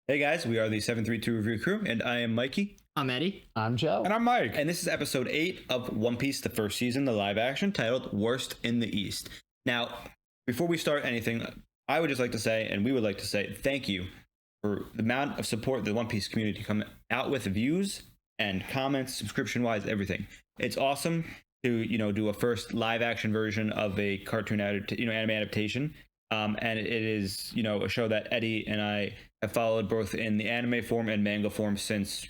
Hey guys, we are the 732 Review Crew, and I am Mikey. I'm Eddie. I'm Joe. And I'm Mike. And this is episode 8 of One Piece, the first season, the live action, titled Worst in the East. Now, before we start anything, I would just like to say, and we would like to say, thank you for the amount of support the One Piece community come out with, views and comments, subscription-wise, everything. It's awesome to, do a first live action version of a cartoon, anime adaptation. And it is, a show that Eddie and I have followed both in the anime form and manga form since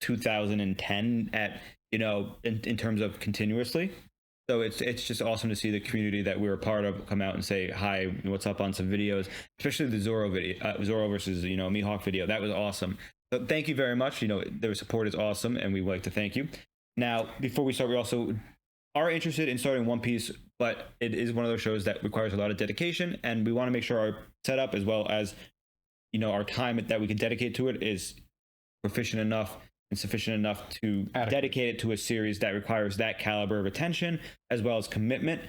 2010 at, in terms of continuously. So it's just awesome to see the community that we're a part of come out and say, hi, what's up on some videos, especially the Zoro video, Zoro versus, Mihawk video. That was awesome. So thank you very much. Their support is awesome and we would like to thank you. Now, before we start, we also are interested in starting One Piece, but it is one of those shows that requires a lot of dedication, and we want to make sure our setup as well as our time that we can dedicate to it is proficient enough and sufficient enough to dedicate it to a series that requires that caliber of attention as well as commitment.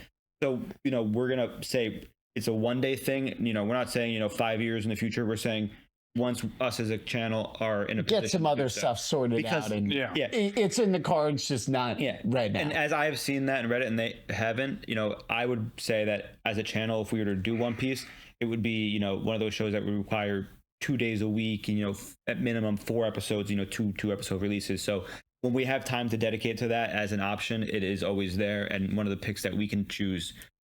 So we're gonna say it's a one-day thing. We're not saying 5 years in the future. We're saying once us as a channel are in a position get some other stuff sorted out, and it's in the cards, just not right now. And as I have seen that and read it, and they haven't, I would say that as a channel, if we were to do One Piece, it would be one of those shows that would require 2 days a week, and at minimum 4 episodes, two episode releases. So when we have time to dedicate to that as an option, it is always there, and one of the picks that we can choose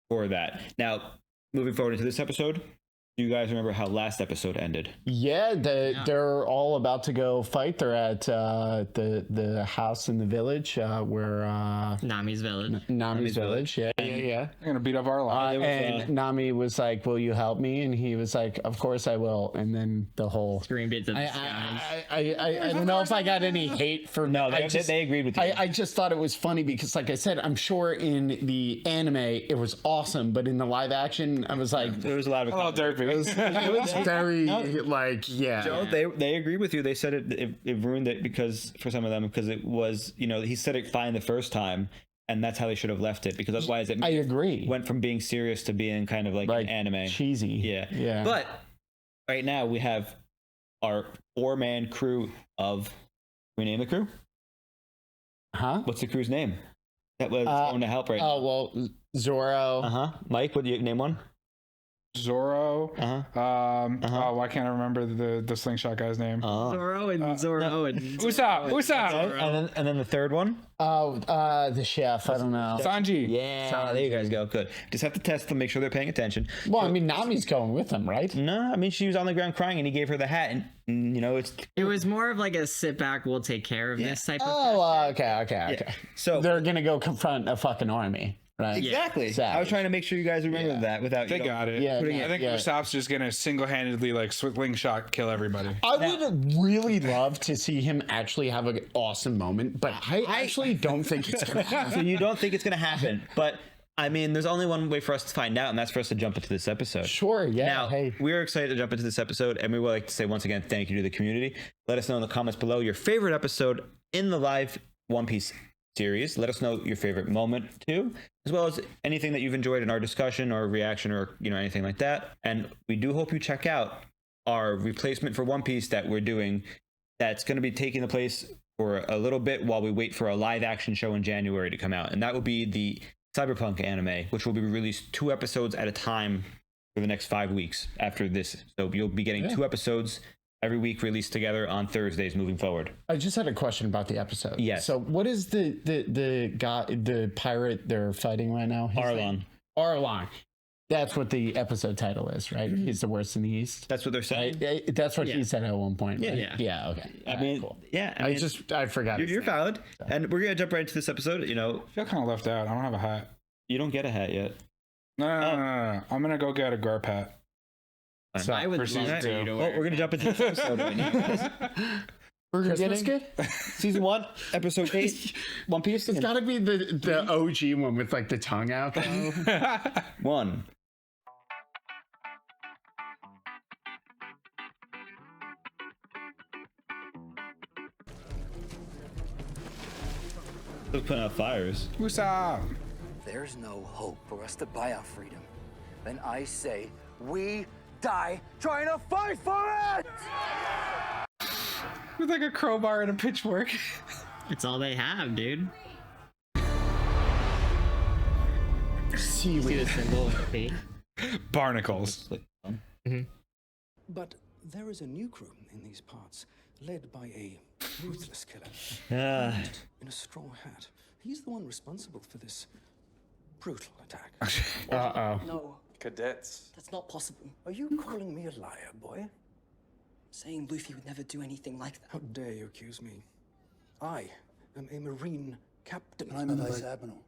for that. Now, moving forward into this episode, do you guys remember how last episode ended? Yeah, they're all about to go fight. They're at the house in the village where Nami's village. Nami's village. Yeah. They're gonna beat up our line. And Nami was like, "Will you help me?" And he was like, "Of course I will." And then the whole scream bits of the I don't know if I got any hate for they agreed with you. I just thought it was funny because, like I said, I'm sure in the anime it was awesome, but in the live action, I was like, there was a lot of it was very Joe, they agreed with you. They said it ruined it because for some of them, because it was he said it fine the first time, and that's how they should have left it, because otherwise I agree, went from being serious to being kind of like an anime cheesy. Yeah. But right now we have our 4-man crew of. Can we name the crew? Huh? What's the crew's name? That was going to help right now. Oh well, Zoro. Mike, what do you name one? Zoro. Why can't I remember the slingshot guy's name? Zoro and Zoro and Usopp. And then the third one? The chef. I don't know. Sanji. Yeah, there you guys go. Good. Just have to test them, make sure they're paying attention. Well, I mean, Nami's going with them, right? No, I mean, she was on the ground crying, and he gave her the hat, and it was more of like a sit back, we'll take care of this type of. Oh, okay. Yeah. So they're gonna go confront a fucking army. Right. Exactly. I was trying to make sure you guys remember that without. They got it. Yeah. I think Usopp's just gonna single-handedly slingshot kill everybody. I would really love to see him actually have an awesome moment, but I actually don't think it's gonna happen. So you don't think it's gonna happen, but I mean, there's only one way for us to find out, and that's for us to jump into this episode. Sure. Yeah. Now we're excited to jump into this episode, and we would like to say once again thank you to the community. Let us know in the comments below your favorite episode in the live One Piece series. Let us know your favorite moment too, as well as anything that you've enjoyed in our discussion or reaction or anything like that. And we do hope you check out our replacement for One Piece that we're doing, that's going to be taking the place for a little bit while we wait for a live action show in January to come out, and that will be the Cyberpunk anime, which will be released 2 episodes at a time for the next 5 weeks after this. So you'll be getting 2 episodes every week released together on Thursdays moving forward. I just had a question about the episode. Yes. So what is the guy, the pirate they're fighting right now? Arlong. Arlong. That's what the episode title is, right? Mm-hmm. He's the worst in the East. That's what they're saying. That's what he said at one point. Right? Yeah. Okay. I mean, cool. Yeah. I forgot. You're valid. And we're gonna jump right into this episode. I feel kind of left out. I don't have a hat. You don't get a hat yet. No. I'm gonna go get a Garp hat. So I would love for you to we're gonna jump into this episode right now. We're Christmas getting season 1, episode 8, One Piece. It's gotta be the OG one with like the tongue out. 1. They're putting out fires. Usopp. There's no hope for us to buy our freedom. Then I say we die trying to fight for it! With like a crowbar and a pitchfork. It's all they have, dude. See Seaweed. the symbol? See? Barnacles. But there is a new crew in these parts, led by a ruthless killer in a straw hat. He's the one responsible for this brutal attack. Uh-oh. No, Cadets. that's not possible. Are you calling me a liar, boy? Saying Luffy would never do anything like that. How dare you accuse me? I am a Marine captain. I'm a vice admiral.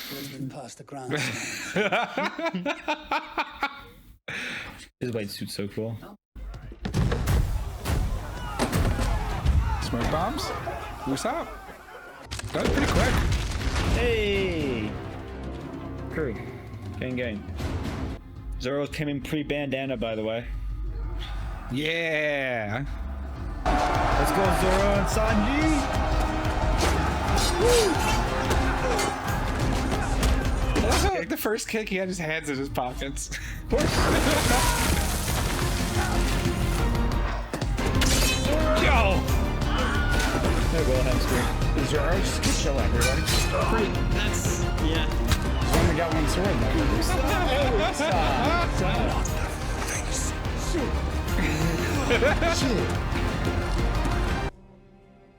Who's been past the ground. His white suit's so cool. Smoke bombs? Who's up? That was pretty quick. Hey! Crew. Gang. Zoro came in pre-bandana, by the way. Yeah. Let's go, Zoro and Sanji! Also, like the first kick, he had his hands in his pockets. Of course. Yo! There we go, hamstring. Zoro, just chill, everybody. That's yeah. He's only got one sword,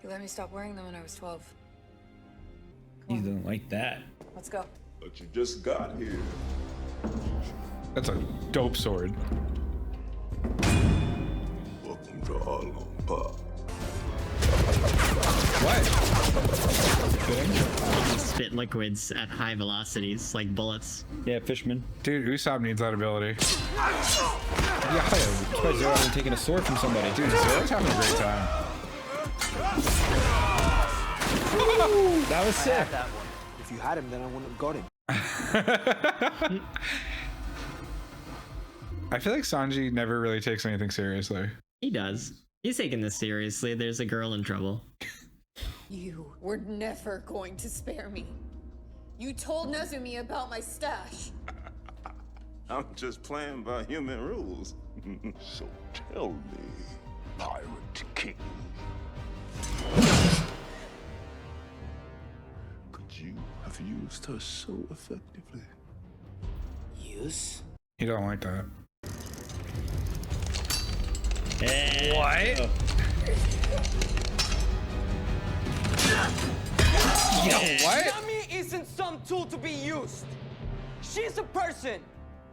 You let me stop wearing them when I was 12. He doesn't like that. Let's go. But you just got here. That's a dope sword. Welcome to Arlong Park. What? Spit liquids at high velocities, like bullets. Yeah, Fishman. Dude, Usopp needs that ability. Yeah, That's why Zoro wasn't taking a sword from somebody. dude, Zoro's having a great time. That was sick. That one. If you had him, then I wouldn't have got him. I feel like Sanji never really takes anything seriously. He does. He's taking this seriously. There's a girl in trouble. You were never going to spare me. You told Nezumi about my stash. I'm just playing by human rules. So tell me, Pirate King. Could you have used her so effectively? Use? He don't like that. What? Yo, what? Nami isn't some tool to be used. She's a person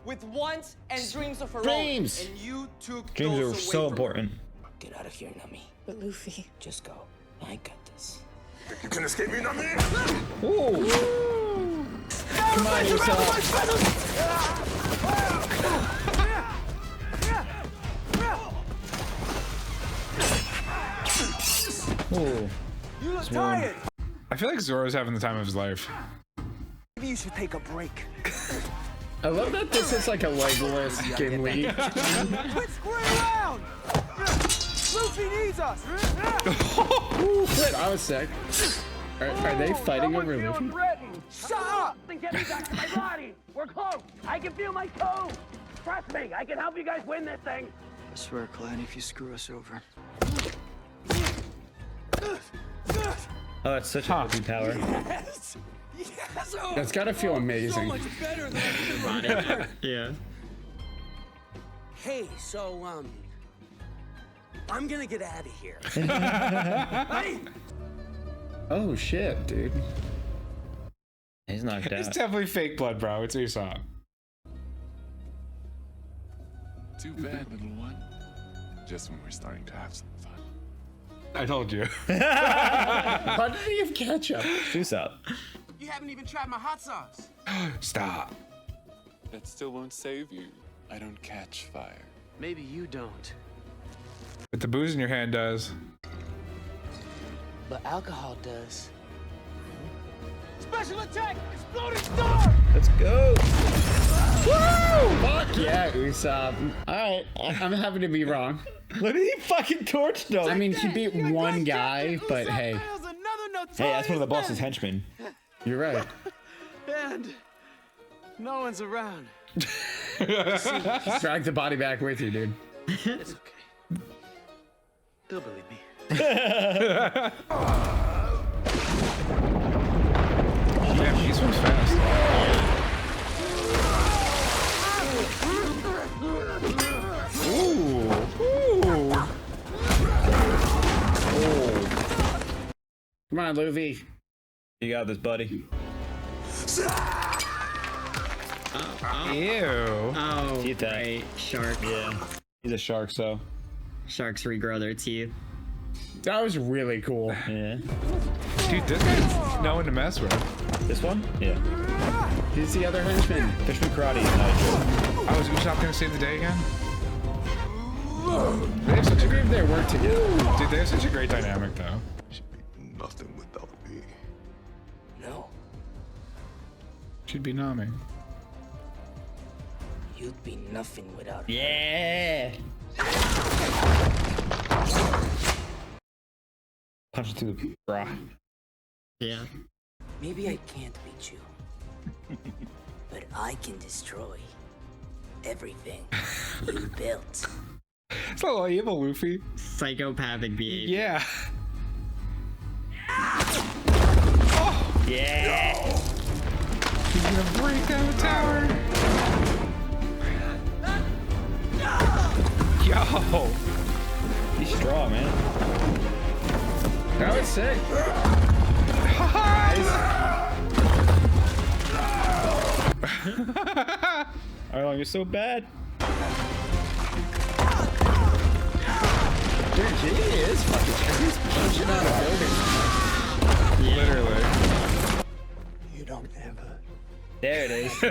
with wants and dreams of her Dreams. own. And you took Dreams those are away so from her. important. Get out of here, Nami. But Luffy. Just go. I got this. You can escape me, Nami! Ooh. Come on, Usopp. Ooh. You look one. tired. I feel like Zoro's having the time of his life. Maybe you should take a break. I love that this is like a legless Gimli. Quit screwing around. Luffy needs us. Ooh, shit, I was sick. Are they fighting over Luffy? Shut up. Then get me back to my body. We're close. I can feel my toe. Trust me, I can help you guys win this thing. I swear, Clan, if you screw us over. Oh, that's such a OP power. Yes. Yes. Oh, That's gotta feel amazing. so much better than I did before. Yeah. Hey, so I'm gonna get out of here. Hey. Oh shit, dude. He's knocked It's out. definitely fake blood, bro. It's Usopp. Too bad, little one. Just when we're starting to have some fun. I told you. Why did he have ketchup? Usopp. You haven't even tried my hot sauce. Stop. That still won't save you. I don't catch fire. Maybe you don't. But the booze in your hand does. But alcohol does. Special attack! Exploding star! Let's go. Woo! Fuck yeah, Usopp. Alright, I'm happy to be wrong. Look at he fucking torched him. I mean, he beat one guy, but hey, Hey, that's one of the boss's henchmen. you're right. And no one's around. Drag the body back with you, dude. It's okay. still believe me. Damn, he swims fast. Ooh. Come on, Luffy. You got this, buddy. Ew. Oh, Eat that. right. Shark. Yeah. He's a shark, so. Sharks regrow their teeth. That was really cool. Yeah. Dude, this guy's no one to mess with. This one? Yeah. Who's the other henchman? Fishman Karate is Nitro. I was not gonna save the day again. They have such a great their work together. Dude, they have such a great dynamic, though. Should be nothing without me. No, Should be Nami. you'd be nothing without her. Yeah. Punch it through the bra. Yeah. Maybe I can't beat you, but I can destroy everything you built. It's a little evil, Luffy. Psychopathic behavior. Yeah. Yeah. He's gonna break down the tower. Yo. He's strong, man. That was sick. Arlong, you're so bad. Dude, he is fucking. He's punching out a building. Literally. You don't ever. There it is.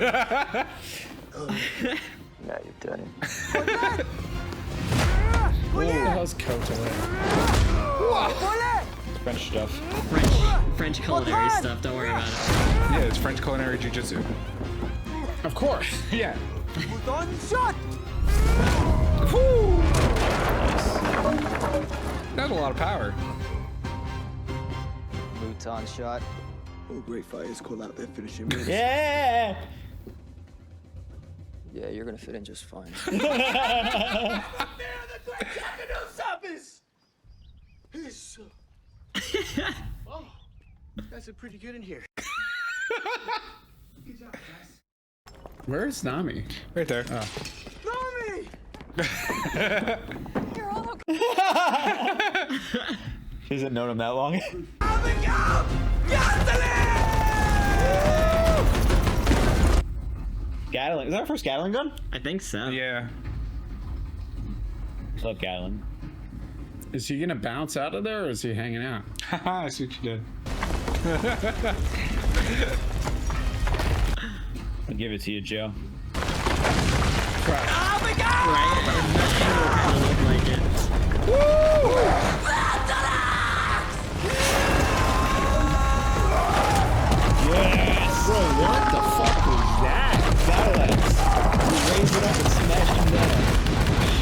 Now you've done it. What the hell's Koto? French stuff. French culinary stuff. Don't worry about it. Yeah, it's French culinary jujitsu. Of course. Yeah. Shot! That's a lot of power. Mouton shot. All great fighters call out their finishing moves. Yeah. Yeah, you're gonna fit in just fine. Oh, that's a pretty good in here. Good job, guys. Where's Nami? Right there. Nami! You're all okay. He hasn't known him that long. Gatling. Is that our first Gatling gun? I think so. Yeah. I love Gatling. Is he gonna bounce out of there or is he hanging out? Haha, I see what you did. I'll give it to you, Joe. Oh my god! Right? Look like it. Yes! Bro, what the fuck was that? Battle axe. We raised it up and smashed him down.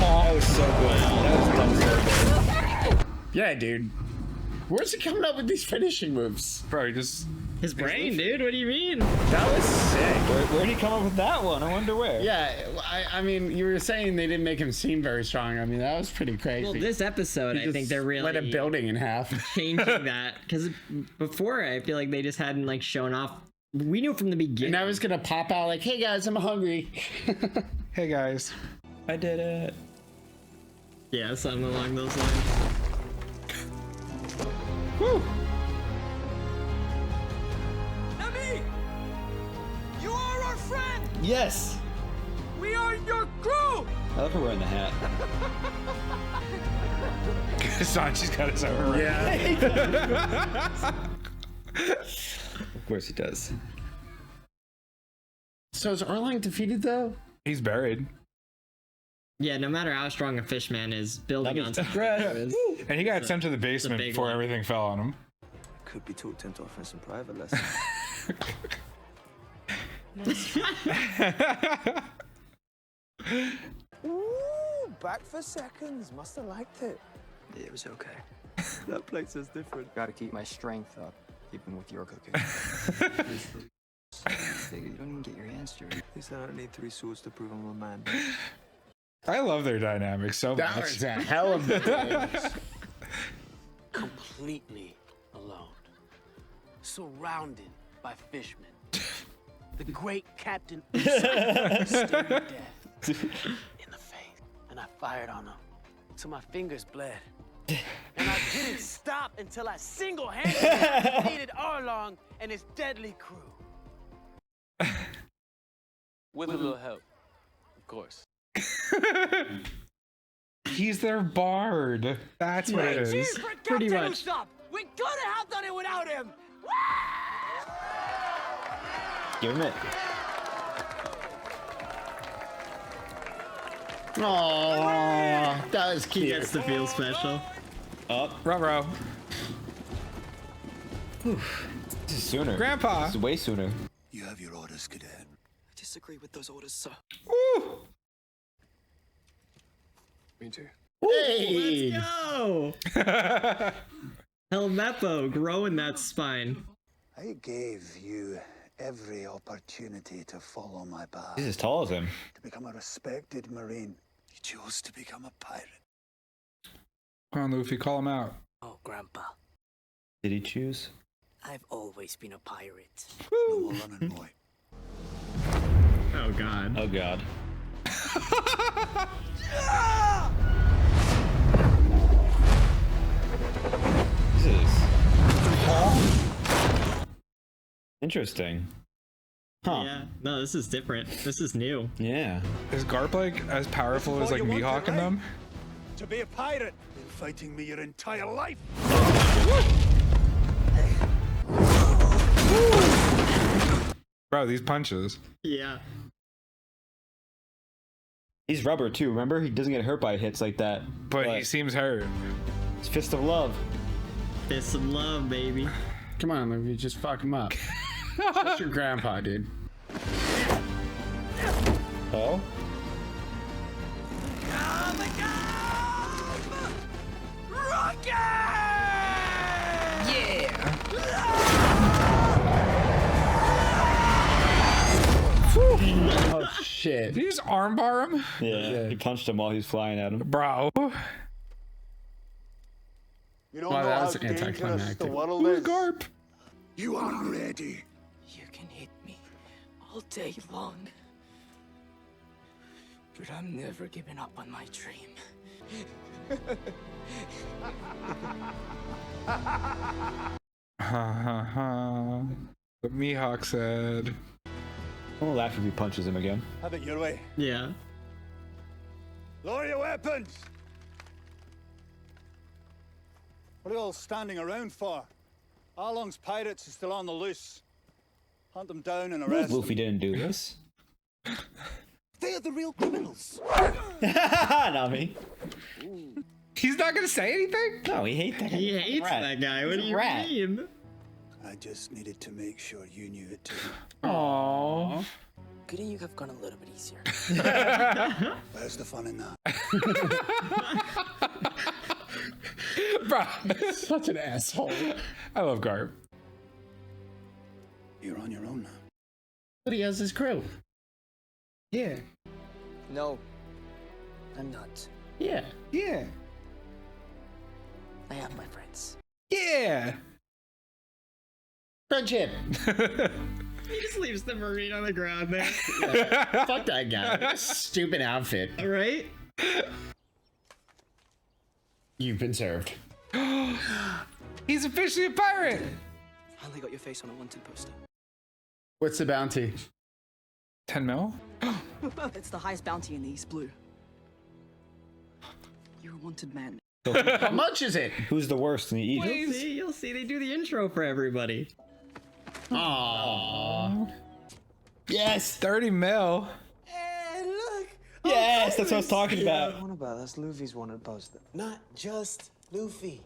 Oh, that was so good. That was done so good. Yeah, dude. Where's he coming up with these finishing moves? Bro, he just... His brain, dude. What do you mean? That was sick. Where'd he come up with that one? I wonder where. Yeah, I mean, you were saying they didn't make him seem very strong. I mean, that was pretty crazy. Well, this episode, He I think just they're really split a building in half. changing that because before I feel like they just hadn't like shown off. We knew from the beginning. And I was gonna pop out like, "Hey guys, I'm hungry." Hey, guys. I did it. Yeah, something along those lines. Woo! Nami! You are our friend! Yes. We are your crew! I love her wearing the hat. Sanji's got his own right. Yeah. Of course he does. So is Arlong defeated though? He's buried. Yeah, no matter how strong a fishman is, building on top of Impressive. it And he got sent to the basement big before one. everything fell on him. Could be talked into offering some private lessons. Ooh, back for seconds. Must have liked it. Yeah, it was okay. That place is different. Gotta keep my strength up, even with your cooking. You don't even get your hands dirty. At least I don't need 3 swords to prove I'm a man. I love their dynamic so That much. was a hell of a completely alone, surrounded by fishmen. The great Captain Usa stared death in the face, and I fired on him till my fingers bled. And I didn't stop until I single-handedly defeated Arlong and his deadly crew. With a little help, of course. He's their bard. That's what it is. Pretty much. We couldn't have done it without him. Give him it. Oh, that was He cute. gets to feel special. Up. Ruh-roh. This is sooner. Grandpa. This is way sooner. You have your orders, Cadet. I disagree with those orders, sir. Woo. Me too. Hey. Let's go! El Meppo, growing that spine. I gave you every opportunity to follow my path, He's as tall as him. to become a respected Marine. You chose to become a pirate. Come on, Luffy, call him out. Oh, Grandpa, Did he choose? I've always been a pirate. No more running, boy. Oh god. Oh god. This is interesting. Huh. Yeah. No, this is different. This is new. Yeah. Is Garp like as powerful as like Mihawk and them? To be a pirate, been fighting me your entire life. Bro, these punches. Yeah. He's rubber too, remember? He doesn't get hurt by hits like that. But he seems hurt. It's Fist of Love. Fist of love, baby. Come on, Luffy, just fuck him up. That's your grandpa, dude. Oh? Oh shit. Did you just armbar him? Yeah. He punched him while he was flying at him. Bro. You don't Wow, know that how was dangerous anticlimactic. the world Who's is. Garp? You aren't ready. You can hit me all day long. But I'm never giving up on my dream. Ha ha ha. What Mihawk said. I'm gonna laugh if he punches him again. Have it your way. Yeah. Lower your weapons. What are you all standing around for? Arlong's pirates are still on the loose. Hunt them down and arrest Luffy them. didn't do this. They are the real criminals. Not me. He's not gonna say anything? No, he hates that guy. He hates Rat. that guy. What He's do a you rat. mean? I just needed to make sure you knew it too. Aww. Couldn't you have gone a little bit easier? Where's the fun in that? Bro. Such an asshole. I love Garp. You're on your own now. But he has his crew. Yeah. No, I'm not. Yeah. Yeah. I have my friends. Yeah. Friendship. He just leaves the Marine on the ground there. Fuck that guy. Stupid outfit. All right. You've been served. He's officially a pirate. Finally got your face on a wanted poster. What's the bounty? 10 mil? It's the highest bounty in the East Blue. You're a wanted man. How much is it? Who's the worst in the East? You'll see. They do the intro for everybody. Aww. Yes! 30 mil. Hey, look! Yes, that's what I was talking about. What about that's Luffy's wanted poster? Not just Luffy.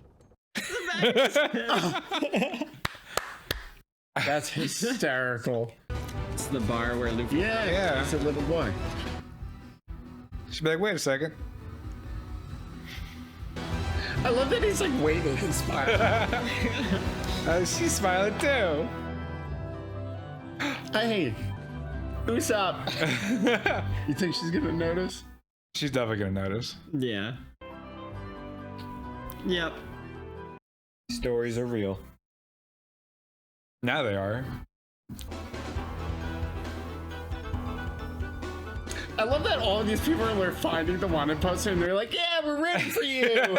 That's hysterical. It's the bar where Luffy. Yeah. He's a little boy. She'd be like, wait a second. I love that he's like waving and smiling. She's smiling too. Hey, who's up? You think she's gonna notice? She's definitely gonna notice. Yeah. Yep. Stories are real. Now they are. I love that all of these people are finding the wanted poster and they're like, yeah, we're ready for you.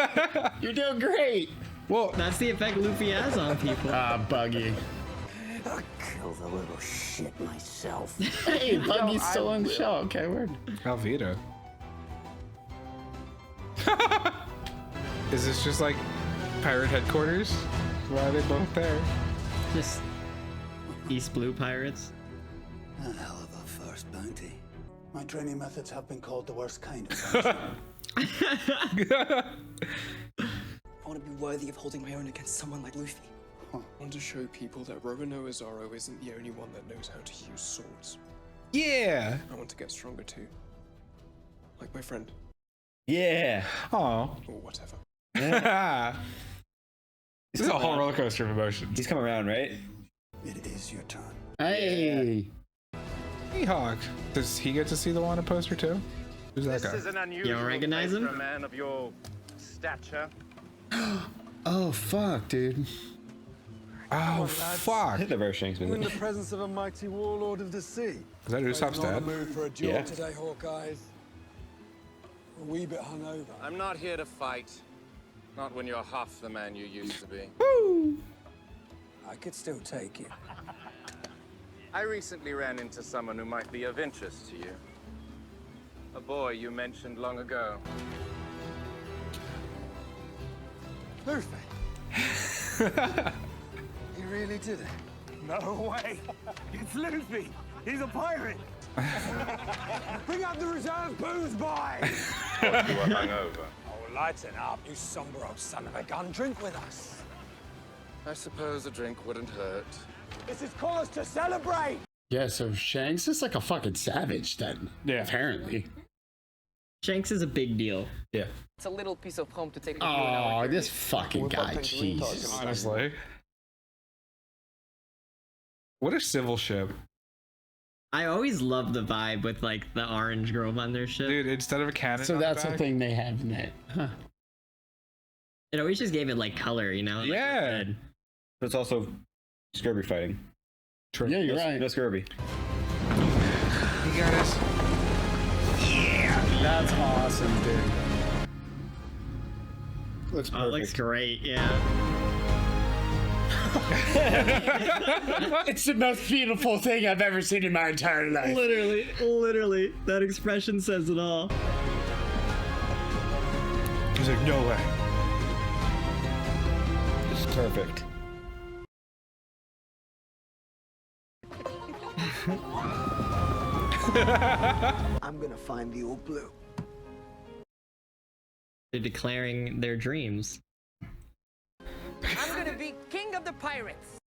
You're doing great. Well, That's the effect Luffy has on people. Buggy. I'll kill the little shit myself. Hey, Buggy's still on the show. Okay, word. Alvita. Is this just like pirate headquarters? Why are they both there? Just East Blue pirates. A hell of a first bounty. My training methods have been called the worst kind of bounty. I want to be worthy of holding my own against someone like Luffy. I want to show people that Roronoa Zoro isn't the only one that knows how to use swords. Yeah. I want to get stronger too. Like my friend. Yeah. Oh. Or whatever. This is a whole roller coaster of emotions. He's come around, right? It is your turn. Hey. Hey, Hawk. Does he get to see the wanted poster too? Who's that guy? This is an unusual You don't recognize place him? for a man of your stature. Oh, fuck, dude. Oh, fuck. Hit the verse Shanks with In the it. presence of a mighty warlord of the sea. Is that Usopp's Not a dad? mood for a duel Yeah. today, Hawkeyes. A wee bit hungover. I'm not here to fight. Not when you're half the man you used to be. I could still take it. I recently ran into someone who might be of interest to you. A boy you mentioned long ago. Luffy. He really did it. No way! It's Luffy! He's a pirate! Bring up the reserve booze, boy! Thought you were hungover. Oh, lighten up, you somber old son of a gun. Drink with us. I suppose a drink wouldn't hurt. This is cause to celebrate! Yeah, so Shanks is like a fucking savage then. Yeah. Apparently. Shanks is a big deal. Yeah. It's a little piece of home to take with you on our Oh, journey. this fucking guy. Jesus. Honestly. What a civil ship. I always love the vibe with like the orange grove on their ship. Dude, instead of a cannon. So on the that's the back- thing they have in it. Huh. It always just gave it like color, you know? Like, Yeah. red. But it's also Scurvy fighting. True. Yeah, you're No- right. No Scurvy. You got us. That's awesome, dude. Looks Oh, it looks perfect. great, yeah. It's the most beautiful thing I've ever seen in my entire life. Literally, that expression says it all. He's like, no way. It's perfect. I'm gonna find the old blue. They're declaring their dreams. I'm gonna be king of the pirates.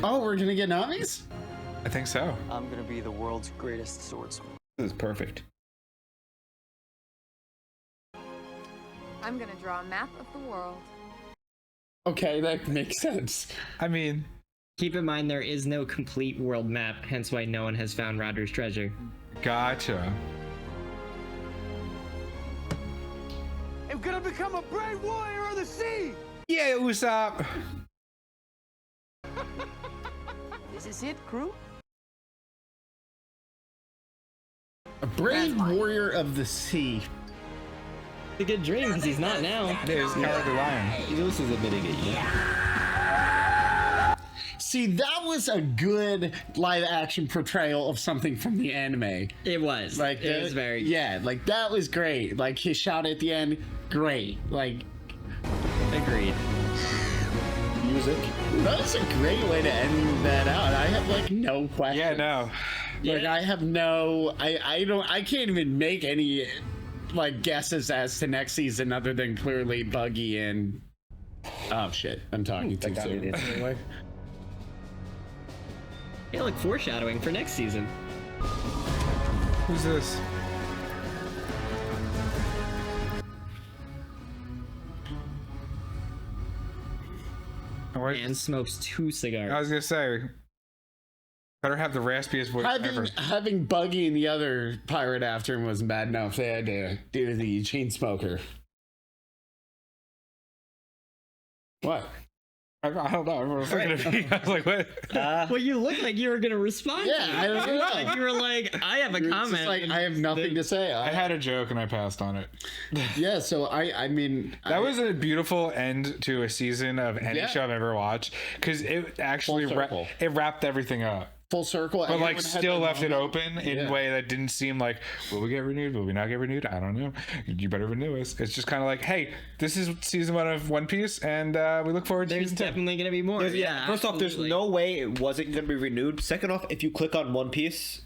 Oh, we're gonna get Nami's? I think so. I'm gonna be the world's greatest swordsman. This is perfect. I'm gonna draw a map of the world. Okay, that makes sense. I mean, Keep in mind there is no complete world map, hence why no one has found Roger's treasure. gotcha. I'm gonna become a brave warrior of the sea. Yeah, Usopp. This is it, crew. A brave warrior of the sea. It's a good dream because he's not now. It is Cowardly Lion. This is admitting it, yeah. See, that was a good live action portrayal of something from the anime. It was. Like it was very. Yeah, like that was great. Like his shot at the end, great. Like Agreed. Music. that was a great way to end that out. I have like no question. Yeah, no. Like I have no I can't even make any like guesses as to next season other than clearly Buggy and oh shit, I'm talking too soon. Anyway. Yeah, like foreshadowing for next season. Who's this? And smokes 2 cigars. I was gonna say, better have the raspiest voice ever. Having Buggy and the other pirate after him wasn't bad enough. They had to do the chain smoker. What? I don't know. I was looking at me. I was like, what? Well, you looked like you were gonna respond. Yeah, to it. I don't know. Like you were like, I have a It's just comment. like, I have nothing to say. I had a joke and I passed on it. Yeah, so I mean... That was a beautiful end to a season of any Yeah. show I've ever watched, because it actually it wrapped everything up. Full circle. But like Everyone had still their left it moment. open in Yeah. a way that didn't seem like, will we get renewed? Will we not get renewed? I don't know. You better renew us. It's just kind of like, hey, this is season 1 of One Piece, and we look forward to There's season 2. definitely gonna be more. Yeah. First off, there's absolutely. no way it wasn't going to be renewed. Second off, if you click on One Piece,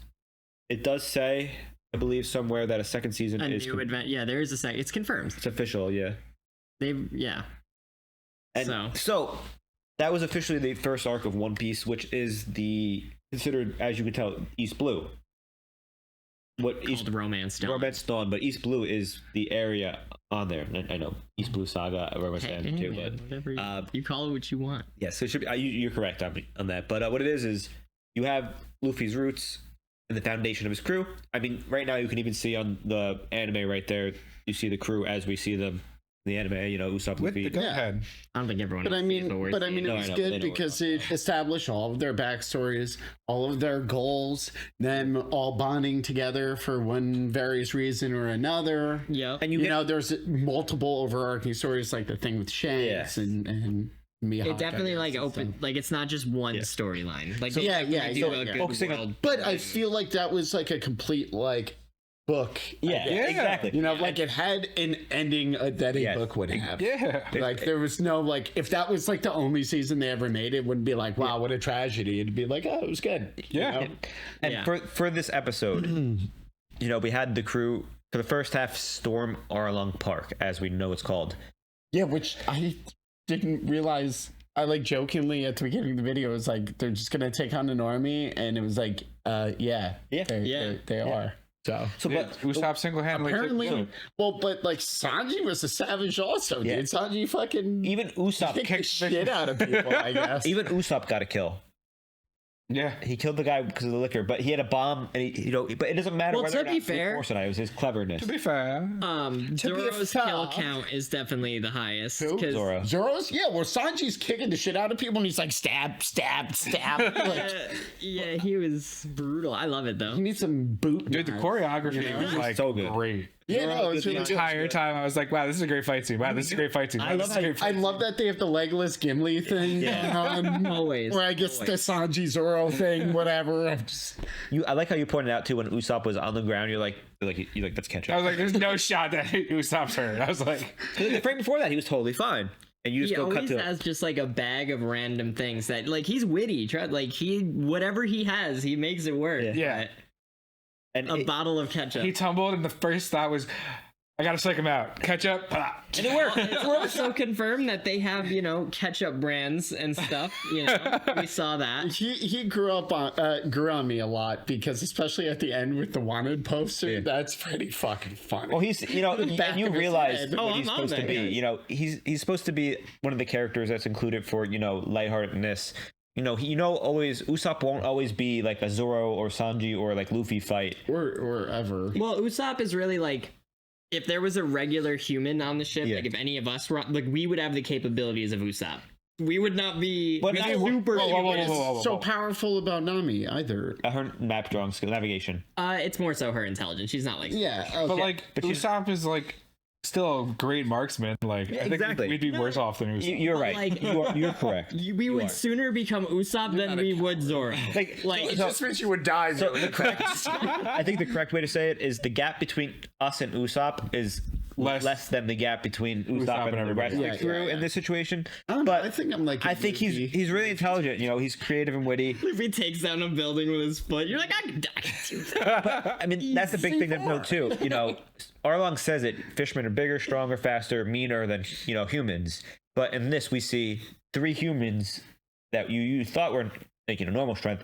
it does say, I believe somewhere, that a second season a is new event. Yeah, there is a second. It's confirmed. it's official. Yeah. Yeah. And so that was officially the first arc of One Piece, which is considered, as you can tell, East Blue. What East Romance Dawn. Romance Dawn, but East Blue is the area on there. I know East Blue Saga, Romance Dawn too, but whatever you call it what you want. yes, so it should be. You're correct on that. But what it is you have Luffy's roots and the foundation of his crew. I mean, right now you can even see on the anime right there. You see the crew as we see them in the anime. You know, Usopp, Luffy. I don't think everyone. But I mean, it No, was I know, good they know because it established all of their backstories, all of their goals, them all bonding together for one various reason or another. Yeah, and you know, there's multiple overarching stories, like the thing with Shanks and Mihawk. It definitely like open, like it's not just one storyline. Like So, they yeah, definitely yeah, do a yeah. good Focusing on- world But I feel like that was like a complete like book. Yeah, I guess. exactly. You know, like it had an ending that a book would have. Yeah. Like there was no like, if that was like the only season they ever made, it wouldn't be like, wow, what a tragedy. It'd be like, oh, it was good. Yeah. You know? And for this episode, you know, we had the crew for the first half storm Arlong Park, as we know it's called. Yeah, which I didn't realize. I like jokingly at the beginning of the video was like, they're just gonna take on an army, and it was like, they are. So but Usopp single-handedly apparently, well, but like Sanji was a savage also, dude. Sanji fucking even Usopp kicked the kicked shit out of people, I guess. Even Usopp got a kill. Yeah, he killed the guy because of the liquor, but he had a bomb, and he, you know, but it doesn't matter. Well, whether to or be not fair- brute force or not, it was his cleverness. To be fair, Zoro's kill count is definitely the highest. Because Zoro's, yeah, where Sanji's kicking the shit out of people, and he's like stab, stab, stab. Like, yeah, he was brutal. I love it though. he needs some boot. dude, the choreography was like so good. great. Yeah, no, it's The really good. entire time I was like, wow, this is a great fight scene. Wow, this is a great fight scene. Wow, this is a great I fight love that they have the legless Gimli thing. Yeah. Always. Or I guess the Sanji Zoro thing, whatever. I'm just... I like how you pointed out too when Usopp was on the ground. You're like that's ketchup. I was like, there's no shot that Usopp's hurt. I was like, the frame before that, he was totally fine, and you just He go cut always to has just like a bag of random things that like he's witty. Like whatever he has, he makes it work. Yeah. And a bottle of ketchup. he tumbled, and the first thought was, I gotta psych him out. Ketchup. And it worked. It's also confirmed that they have, you know, ketchup brands and stuff. You know, we saw that. He grew on me a lot because especially at the end with the wanted poster, that's pretty fucking funny. Well, he's, you know, The back and you of his realize head. what he's supposed to be. You know, he's supposed to be one of the characters that's included for, you know, lightheartedness. You know, always Usopp won't always be like a Zoro or Sanji or like Luffy fight or ever. Well, Usopp is really like, if there was a regular human on the ship, like if any of us were, like we would have the capabilities of Usopp. We would not be super. So powerful about Nami either. Her map drawing skill, navigation. It's more so her intelligence. She's not like But like Usopp is like still a great marksman. Like I think we'd be worse off than Usopp. You're right. Like, you're correct. We would sooner become Usopp than we would Zoro. It just means you would die. So I think the correct way to say it is the gap between us and Usopp is less than the gap between Usopp and the rest of the crew in this situation. But I think I'm like, I think he's really intelligent. You know, he's creative and witty. If he takes down a building with his foot, you're like, I can do that. But I mean, that's the big thing to note too. You know, Arlong says it: fishmen are bigger, stronger, faster, meaner than humans. But in this, we see 3 humans that you thought were like normal strength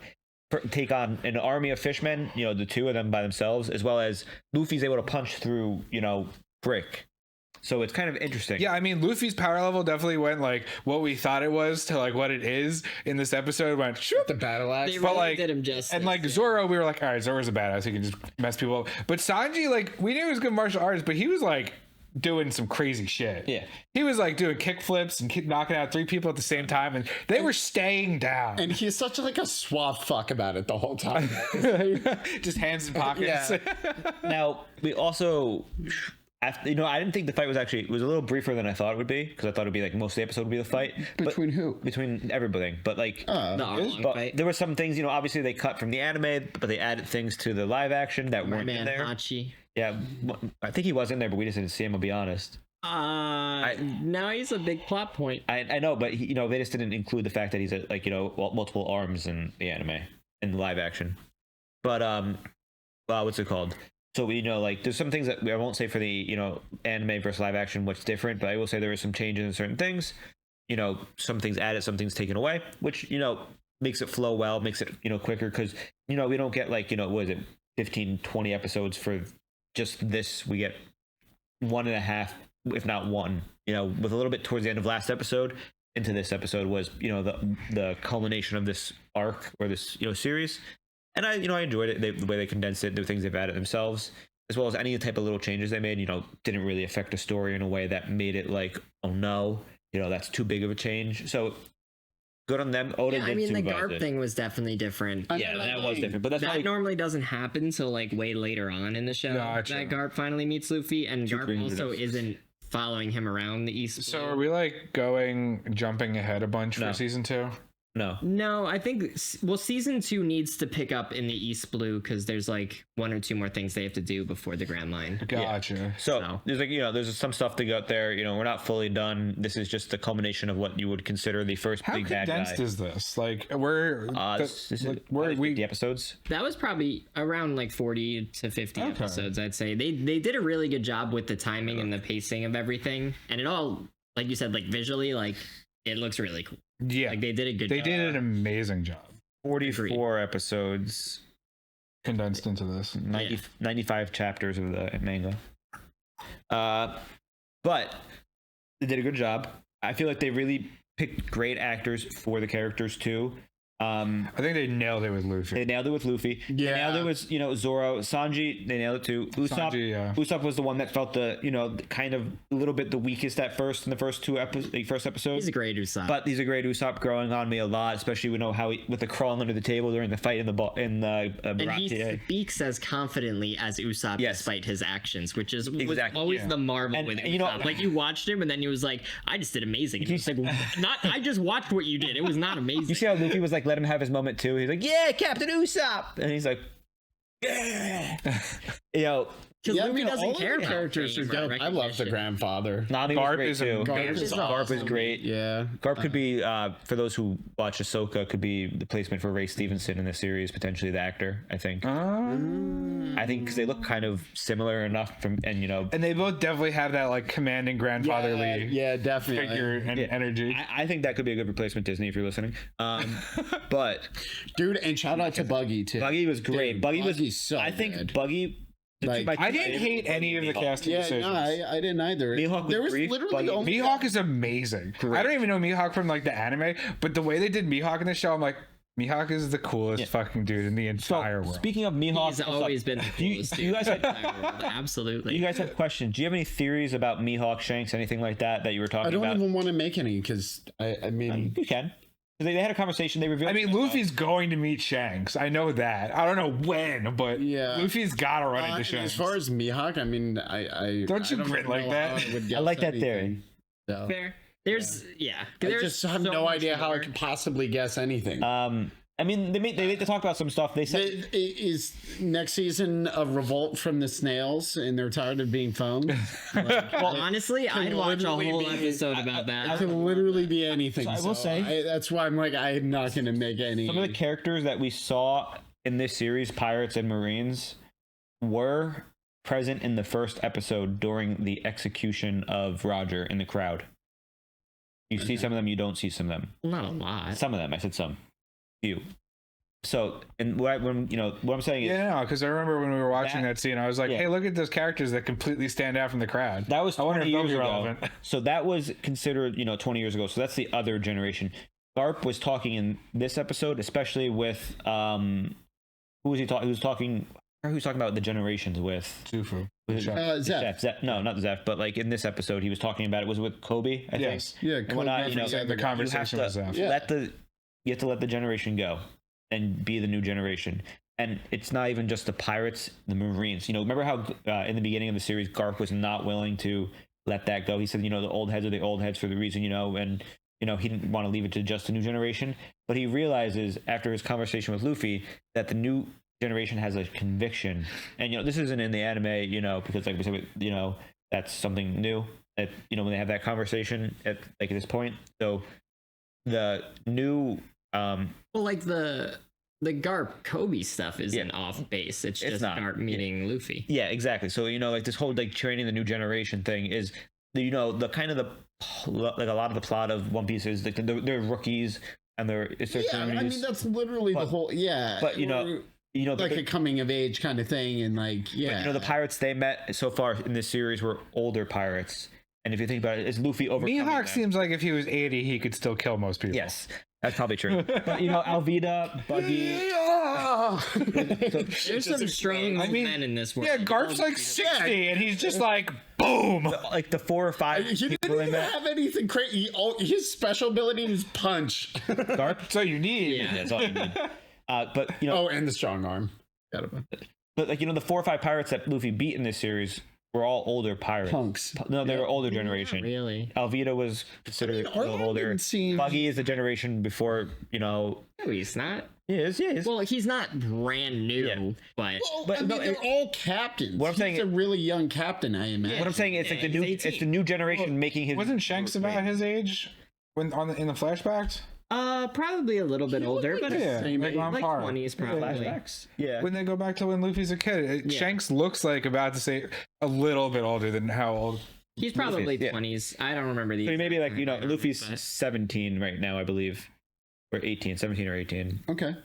take on an army of fishmen. You know, the 2 of them by themselves, as well as Luffy's able to punch through brick. So it's kind of interesting. Yeah, I mean, Luffy's power level definitely went like what we thought it was to like what it is in this episode. Went shoot the battle axe. They but really like, did him justice. and like Zoro, we were like, all right, Zoro's a badass. He can just mess people up. But Sanji, like, we knew he was good martial arts, but he was like doing some crazy shit. Yeah. He was like doing kick flips and knocking out 3 people at the same time, and they were staying down. And he's such like a suave fuck about it the whole time. Just hands in pockets. Yeah. Now, we also, I didn't think the fight was it was a little briefer than I thought it would be, because I thought it'd be like most of the episode would be the fight. Between who? Between everything. But like, fight. there were some things, obviously they cut from the anime, but they added things to the live action that weren't in there. Hachi. Yeah, I think he was in there, but we just didn't see him, I'll be honest. Now he's a big plot point. I know, but they just didn't include the fact that he's multiple arms in the anime, in the live action. But what's it called? So there's some things that I won't say for the anime versus live action what's different, but I will say there are some changes in certain things. Some things added, some things taken away, which makes it flow well, makes it quicker, because we don't get what is it, 15-20 episodes for just this. We get 1.5, if not 1, with a little bit towards the end of last episode into this episode was the culmination of this arc or this series. And I enjoyed it, the way they condensed it, the things they've added themselves, as well as any type of little changes they made, didn't really affect the story in a way that made it like, oh no, that's too big of a change. So good on them. Oda did the Garp thing was definitely different. Yeah, that was different. But that normally doesn't happen until like way later on in the show. Gotcha. That Garp finally meets Luffy, and Garp also isn't following him around the East Blue. So are we like jumping ahead a bunch for season 2? No, I think season 2 needs to pick up in the East Blue, because there's like 1 or 2 more things they have to do before the Grand Line. Gotcha. Yeah. So there's there's some stuff to go out there. We're not fully done. This is just the culmination of what you would consider the first big bad guy. How condensed is this? Like we're we're 50 episodes. That was probably around like 40 to 50 episodes, I'd say. They did a really good job with the timing and the pacing of everything, and it all, like you said, like visually, like it looks really cool. Yeah, like they did a good job. They did an amazing job. 44 episodes condensed into this. 95 chapters of the manga. But they did a good job. I feel like they really picked great actors for the characters too. I think they nailed it with Luffy. They nailed it with Luffy. Yeah. They nailed it with, Zoro. Sanji, they nailed it too. Usopp, Usopp was the one that felt kind of a little bit the weakest at first in the first first episode. He's a great Usopp. But he's a great Usopp, growing on me a lot, especially how he, with the crawling under the table during the fight in the and he speaks as confidently as Usopp despite his actions, which is always the marvel with Usopp. Like you watched him and then he was like, I just did amazing. And he was like, I just watched what you did. It was not amazing. You see how Luffy was like, let him have his moment too. He's like, yeah, Captain Usopp, and he's like, yeah, because Luffy doesn't care about characters are dope. I love the grandfather. Garp is too. Garp is great. Yeah, Garp could be for those who watch Ahsoka, could be the placement for Ray Stevenson in the series, potentially the actor. I think. I think because they look kind of similar enough and they both definitely have that like commanding grandfatherly definitely figure and energy. I think that could be a good replacement, Disney, if you're listening. But dude, and shout out to Buggy too. Buggy was great. Dude, Buggy was so I think good. Buggy. Like, I didn't hate any of the casting decisions. No, I didn't either. Mihawk there was literally only Mihawk is amazing. Great. I don't even know Mihawk from like the anime, but the way they did Mihawk in the show, I'm like, Mihawk is the coolest fucking dude in the entire world. Speaking of Mihawk, he's always been the coolest dude. You guys had, absolutely. You guys have questions. Do you have any theories about Mihawk, Shanks, anything like that you were talking about? I don't even want to make any because I mean you can. They had a conversation. They revealed. I mean, Luffy's going to meet Shanks. I know that. I don't know when, but Luffy's got to run into Shanks. As far as Mihawk, I mean, I don't you grit like that? I like that theory. So. Fair. There's I just have no idea how I could possibly guess anything. I mean, they talk about some stuff. They said is next season a revolt from the snails and they're tired of being phoned. Well, honestly, I'd watch a whole episode about that. It could literally be anything. So I will say that's why I'm like, I'm not going to make any. Some of the characters that we saw in this series, pirates and marines, were present in the first episode during the execution of Roger in the crowd. You see some of them, you don't see some of them. Not a lot. Some of them. I said some. Few. So, and what I'm saying is, because I remember when we were watching that scene, I was like, "Hey, look at those characters that completely stand out from the crowd." That was 20 years ago. Relevant. So that was considered, 20 years ago. So that's the other generation. Garp was talking in this episode, especially with who was he talking? He was talking about the generations with Tsufu. Zeph. No, not Zeph, but like in this episode, he was talking about it. Was with Kobe, I think. Yeah, and whatnot, the conversation with Zeph. You have to let the generation go and be the new generation. And it's not even just the pirates, the Marines. Remember how in the beginning of the series, Garp was not willing to let that go. He said, the old heads are the old heads for the reason, and he didn't want to leave it to just the new generation. But he realizes after his conversation with Luffy that the new generation has a conviction. And this isn't in the anime, because like we said, that's something new. That when they have that conversation at this point. So the new like the Garp Kobe stuff isn't off base. It's just not Garp Luffy. Yeah, exactly. So like this whole like training the new generation thing is the kind of a lot of the plot of One Piece is like they're rookies and it's their I mean that's literally the whole But like a coming of age kind of thing, and like But, the pirates they met so far in this series were older pirates. And if you think about it, it's Luffy overcoming Mihawk seems like if he was 80, he could still kill most people. Yes. That's probably true. But, Alvida, Buggy. There's some strong men in this world. Yeah, Garp's like 60, and he's just like, boom. Like the 4 or 5 he didn't even have anything crazy. His special ability is punch. Garp? That's all you need. Yeah, that's all you need. But, and the strong arm. But, like, the 4 or 5 pirates that Luffy beat in this series were all older pirates. Punks. No, they were older generation. Really? Alvida was considered a little older. Buggy is the generation before, No, he's not. He is. Well, he's not brand new, but... Well, they're all captains. What I'm saying, he's a really young captain, I imagine. What I'm saying is like it's the new generation making his... Wasn't Shanks about his age in the flashbacks? Probably a little bit older, but like 20s probably. Yeah. When they go back to when Luffy's a kid, Shanks looks like about to say a little bit older than how old. He's probably 20s. I don't remember the. So maybe like Luffy's 17 right now, I believe, or 17 or 18. Okay.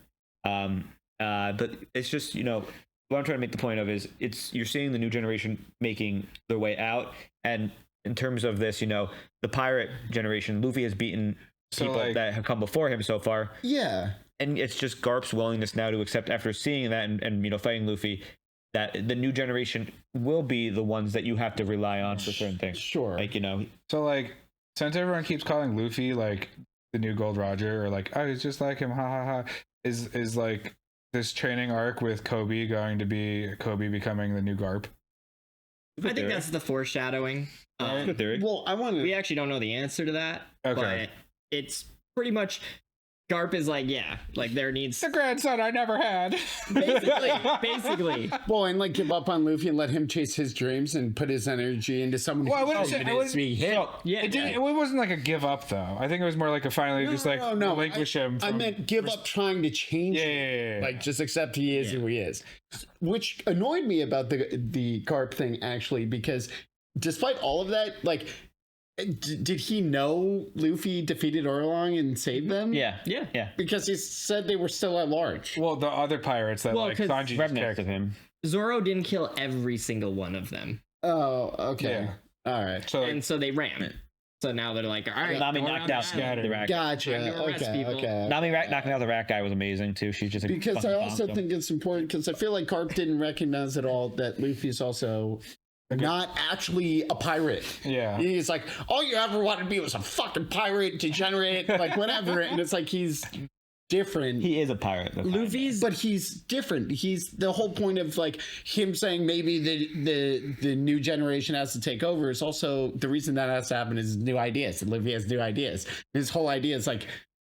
But it's just what I'm trying to make the point of is you're seeing the new generation making their way out, and in terms of this, the pirate generation, Luffy has beaten people that have come before him so far. Yeah. And it's just Garp's willingness now to accept after seeing that and fighting Luffy that the new generation will be the ones that you have to rely on for certain things. Sure. Like, So like since everyone keeps calling Luffy like the new Gold Roger or like, oh, he's just like him, ha ha ha, is like this training arc with Kobe going to be Kobe becoming the new Garp? I think that's the foreshadowing. Well, we actually don't know the answer to that. Okay. But it's pretty much Garp is like, there needs the grandson I never had. Basically. Well, and like give up on Luffy and let him chase his dreams and put his energy into someone who's being hit. It wasn't like a give up though. I think it was more like a finally relinquish him. I meant give up trying to change him. Like just accept he is who he is. Which annoyed me about the Garp thing actually, because despite all of that, like, did he know Luffy defeated Orlong and saved them? Yeah. Because he said they were still at large. Well, the other pirates that Sanji remnants of him. Zoro didn't kill every single one of them. Oh, okay. Yeah. All right. So they ran. So now they're like, all right. Nami knocked out the rat guy. Gotcha. Okay. Nami knocking out the rat guy was amazing too. She's just because I also think it's important because I feel like Garp didn't recognize at all that Luffy's also not actually a pirate. Yeah. He's like, all you ever wanted to be was a fucking pirate, degenerate, like whatever. And it's like he's different. He is a pirate. But he's different. He's the whole point of like him saying maybe the new generation has to take over is also the reason that has to happen is new ideas. And Luffy has new ideas. His whole idea is like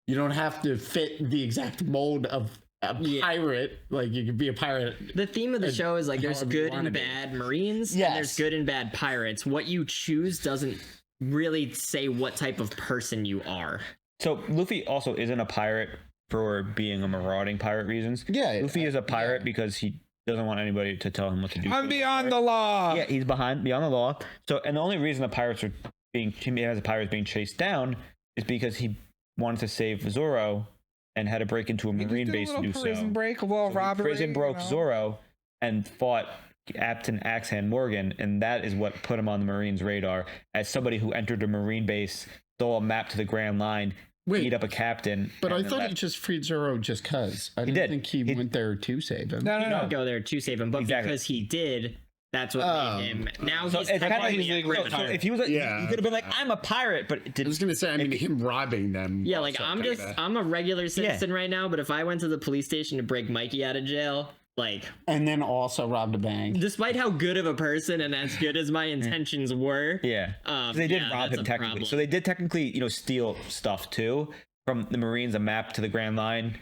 you don't have to fit the exact mold of a pirate. Like you could be a pirate. The theme of the show is like there's good and bad Marines and there's good and bad pirates. What you choose doesn't really say what type of person you are. So Luffy also isn't a pirate for being a marauding pirate reasons. Yeah. Luffy is a pirate because he doesn't want anybody to tell him what to do. I'm beyond the law. Yeah, he's beyond the law. So, and the only reason the pirates are being chased down is because he wanted to save Zoro and had to break into a marine base to do so. Prison break, robbery. Prison broke Zoro and fought Captain Axehand Morgan, and that is what put him on the Marines' radar as somebody who entered a marine base, stole a map to the Grand Line, beat up a captain. But I thought he just freed Zoro just because. I didn't think he went there to save him. He didn't go there to save him, but because he did, That's what made him. Now so he's it's kind of like criminal. so if he was, he could have been like, I'm a pirate, but I was gonna say, I mean, him robbing them. Yeah, like I'm a regular citizen right now, but if I went to the police station to break Mikey out of jail, like, and then also robbed a bank, despite how good of a person and as good as my intentions were, they did rob him technically. So they did technically, steal stuff too from the Marines, a map to the Grand Line,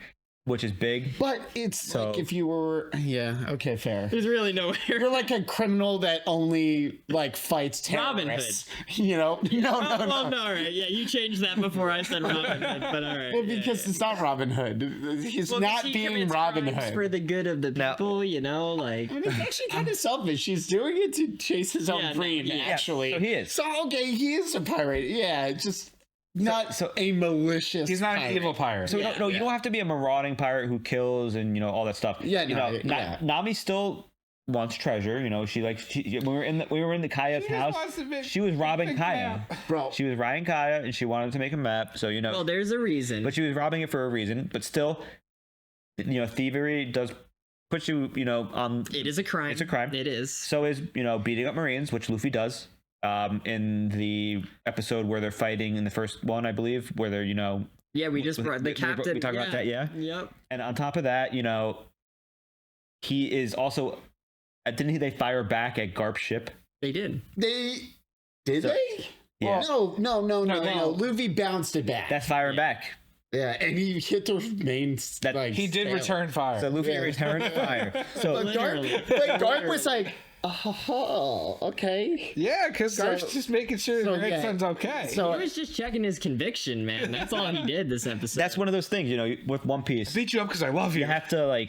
which is big. But it's like if you were, okay, fair. There's really no. You're like a criminal that only like fights terrorists. Robin Hood. No. All right. Yeah, you changed that before I said Robin Hood, but all right. Well, because it's not Robin Hood. He's not being Robin Hood for the good of the people. Like. I mean, it's actually kind of selfish. He's doing it to chase his own dream. Actually, so he is. So okay, he is a pirate. Yeah, just. Not a malicious. He's not pirate. an evil pirate. So you don't have to be a marauding pirate who kills and all that stuff. Nami still wants treasure. When we were in the Kaya's house, she was robbing Kaya. Bro, she was riding Kaya and she wanted to make a map. So well, there's a reason. But she was robbing it for a reason. But still, thievery does put you on. It is a crime. It's a crime. It is. So is beating up Marines, which Luffy does. In the episode where they're fighting in the first one, I believe, where they're we just brought the captain. We talked about that, Yep. And on top of that, he is also. Didn't they fire back at Garp's ship? They did. They. Yeah. No. Luffy bounced it back. That's firing back. Yeah, and he hit the main. He did return fire. So Luffy returned fire. So Garp was like. Oh, okay. Yeah, because Garp's just making sure his grandson's okay. So he was just checking his conviction, man. That's all he did this episode. That's one of those things, with One Piece. I beat you up because I love you. You have to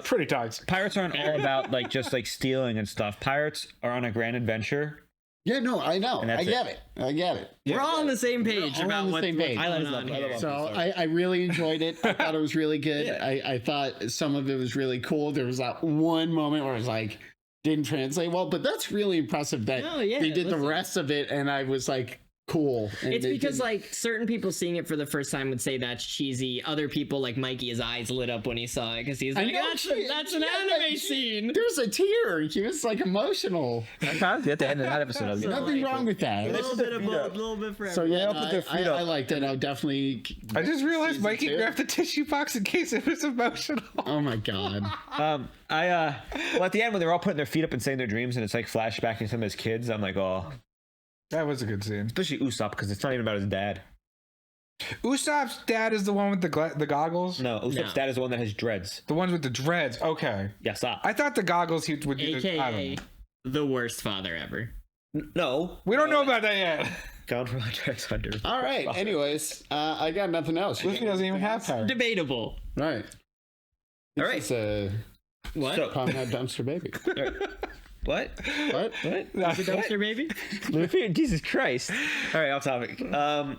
pretty toxic. Pirates aren't all about just stealing and stuff. Pirates are on a grand adventure. Yeah, no, I know. I get it. We're all on the same page about what's going on here. So I really enjoyed it. I thought it was really good. I thought some of it was really cool. There was that one moment where it was like, didn't translate well, but that's really impressive that they did the rest of it, and I was like, cool. And it's because certain people seeing it for the first time would say that's cheesy. Other people like Mikey, his eyes lit up when he saw it because he's like, that's an anime scene. There's a tear. He was like emotional. At the end of that episode, nothing wrong with that. A little bit for everyone. So I liked it. I'll definitely. I just realized Mikey grabbed the tissue box in case it was emotional. Oh my god. Well, at the end when they're all putting their feet up and saying their dreams, and it's like flashbacking some of his kids, I'm like, oh. That was a good scene. Especially Usopp, because it's not even about his dad. Usopp's dad is the one with the goggles? No, Usopp's dad is the one that has dreads. The ones with the dreads, okay. Yes, I thought the goggles he would do. AKA the worst father ever. No. We don't know about that yet. Gone for my dreads under. All right, anyways, I got nothing else. Luffy doesn't even have power. Debatable. Right. All right. What? Combat dumpster baby. What? The dumpster baby? Luffy? Jesus Christ. All right, off topic. All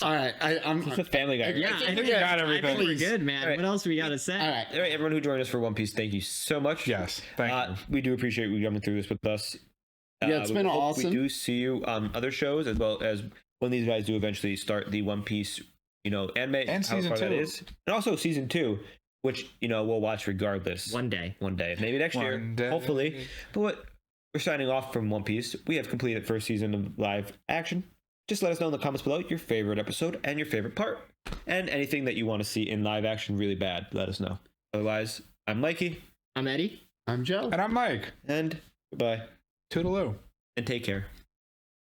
right, I'm a Family Guy. Yeah, I think we got everything. I think we're good, man. Right. What else we got to say? All right, everyone who joined us for One Piece, thank you so much. Yes, thank you. We do appreciate you coming through this with us. Yeah, it's been awesome. We do see you on other shows, as well as when these guys do eventually start the One Piece, anime and season 2 that is, and also season 2. Which we'll watch regardless. One day, maybe next year, hopefully. But we're signing off from One Piece. We have completed the first season of live action. Just let us know in the comments below your favorite episode and your favorite part, and anything that you want to see in live action really bad. Let us know. Otherwise, I'm Mikey. I'm Eddie. I'm Joe. And I'm Mike. And goodbye. Toodaloo. And take care.